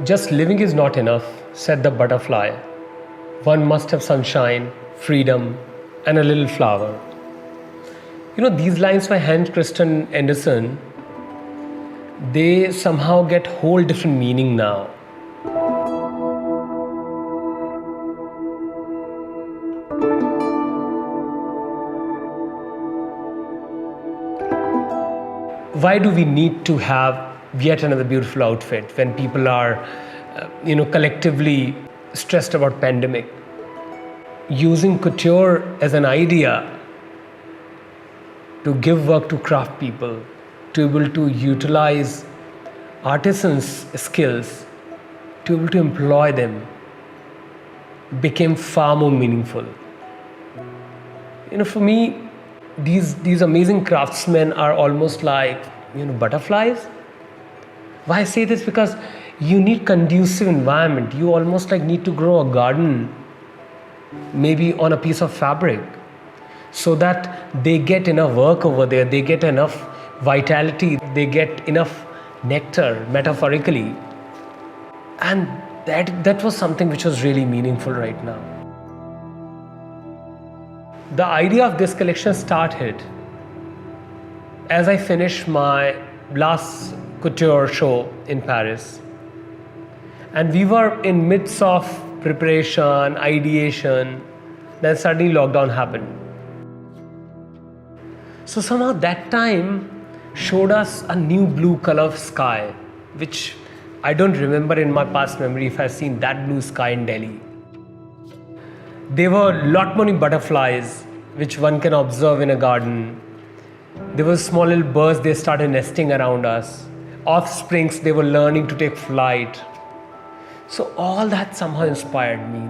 Just living is not enough, said the butterfly. One must have sunshine, freedom, and a little flower. These lines by Hans Christian Andersen, they somehow get whole different meaning now. Why do we need to have yet another beautiful outfit when people are, collectively stressed about pandemic? Using couture as an idea to give work to craft people, to be able to utilize artisans' skills, to be able to employ them, became far more meaningful. For me, these amazing craftsmen are almost like butterflies. Why I say this? Because you need conducive environment. You almost like need to grow a garden, maybe on a piece of fabric, so that they get enough work over there, they get enough vitality, they get enough nectar, metaphorically. And that was something which was really meaningful right now. The idea of this collection started as I finished my last couture show in Paris. And we were in midst of preparation, ideation, then suddenly lockdown happened. So somehow that time showed us a new blue color of sky, which I don't remember in my past memory if I've seen that blue sky in Delhi. There were a lot many butterflies which one can observe in a garden. There were small little birds, they started nesting around us. Offsprings, they were learning to take flight. So all that somehow inspired me.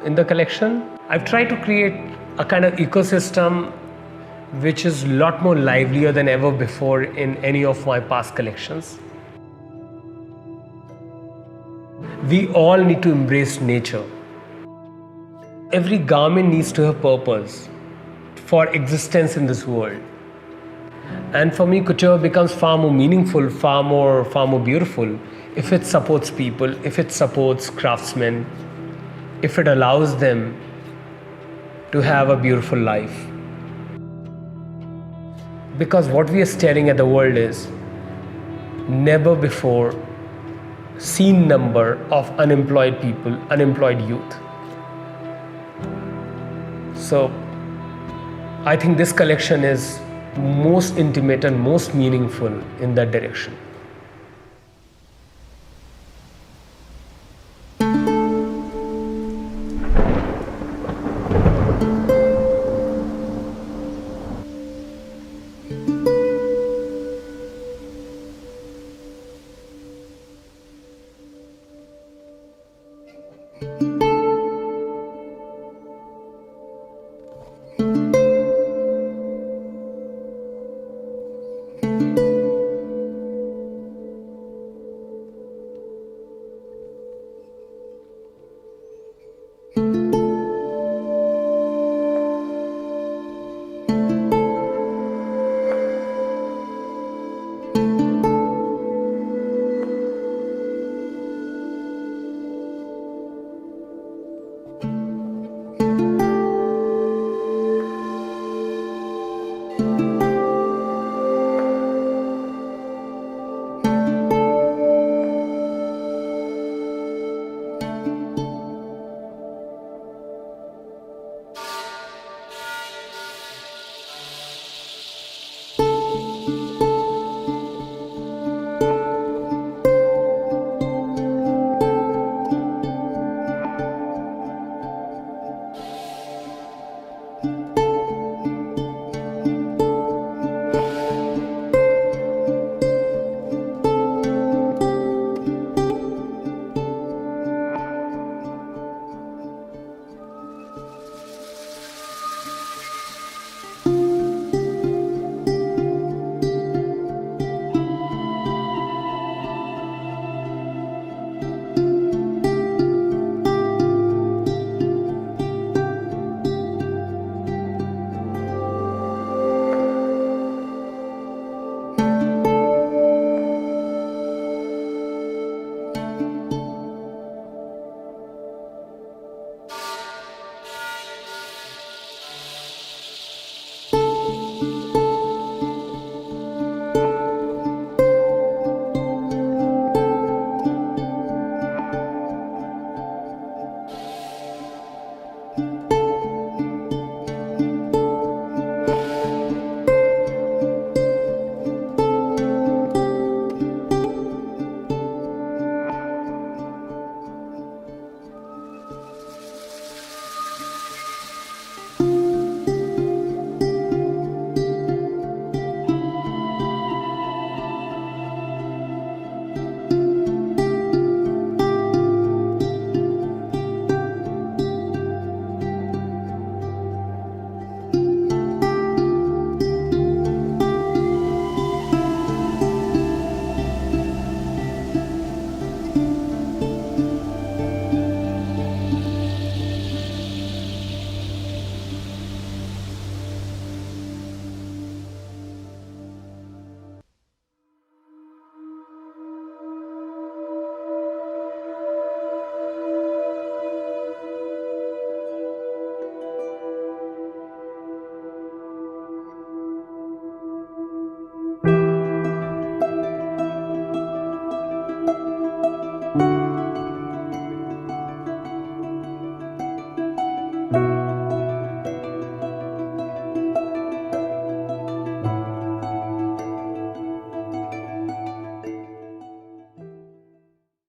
In the collection, I've tried to create a kind of ecosystem which is a lot more livelier than ever before in any of my past collections. We all need to embrace nature. Every garment needs to have purpose for existence in this world. And for me, couture becomes far more meaningful, far more beautiful if it supports people, if it supports craftsmen, if it allows them to have a beautiful life. Because what we are staring at the world is never before seen number of unemployed people, unemployed youth. So I think this collection is most intimate and most meaningful in that direction.